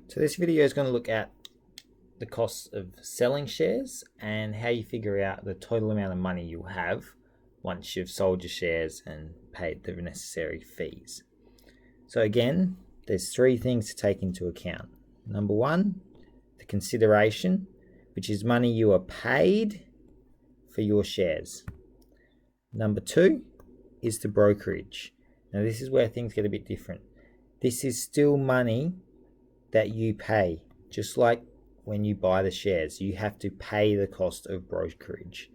So this video is going to look at the costs of selling shares and how you figure out the total amount of money you'll have once you've sold your shares and paid the necessary fees. So again, there's three things to take into account. Number one, the consideration, which is money you are paid for your shares. Number two is the brokerage. Now this is where things get a bit different. This is still money that you pay, just like when you buy the shares. You have to pay the cost of brokerage.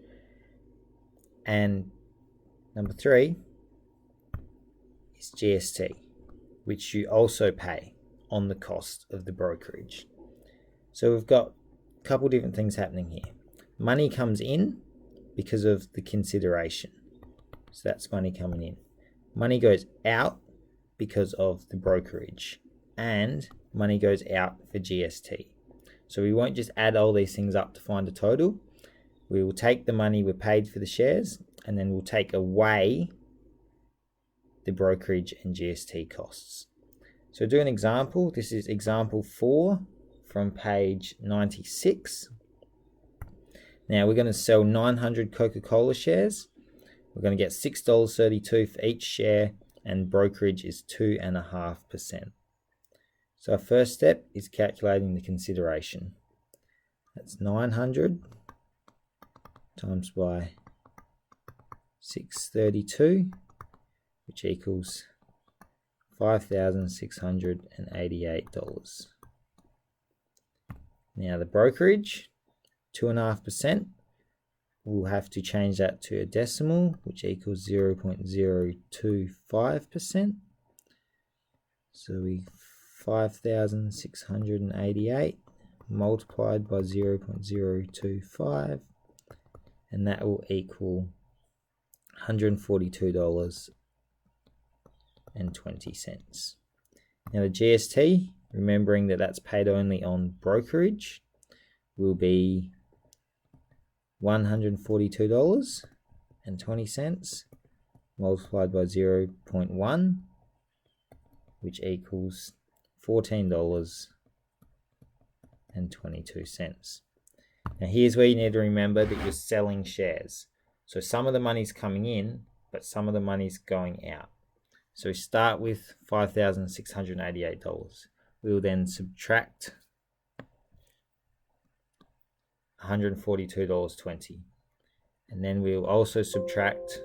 And number three is GST, which you also pay on the cost of the brokerage. So we've got a couple different things happening here. Money comes in because of the consideration. So that's money coming in. Money goes out because of the brokerage, and money goes out for GST. So we won't just add all these things up to find a total. We will take the money we paid for the shares, and then we'll take away the brokerage and GST costs. So do an example. This is example 4 from page 96. Now we're going to sell 900 Coca-Cola shares. We're going to get $6.32 for each share, and brokerage is 2.5%. So our first step is calculating the consideration. That's 900 times by 632, which equals $5,688. Now the brokerage, 2.5%, we'll have to change that to a decimal, which equals 0.025%. So we 5,688 multiplied by 0.025, and that will equal $142.20. Now the GST, remembering that that's paid only on brokerage, will be $142.20 multiplied by 0.1, which equals $14.22. Now here's where you need to remember that you're selling shares. So some of the money's coming in, but some of the money's going out. So we start with $5,688. We will then subtract $142.20, and then we'll also subtract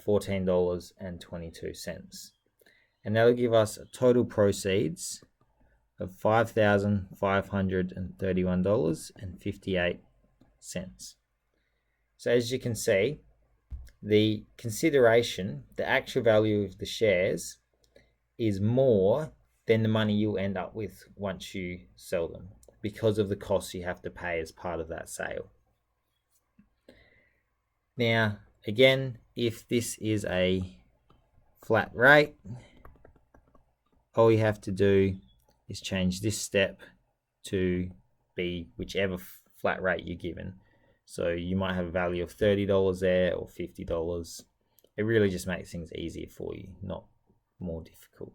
$14.22, and that'll give us a total proceeds of $5,531.58. So as you can see, the consideration, the actual value of the shares, is more than the money you'll end up with once you sell them, because of the costs you have to pay as part of that sale. Now, again, if this is a flat rate, all you have to do is change this step to be whichever flat rate you're given. So you might have a value of $30 there or $50. It really just makes things easier for you, not more difficult.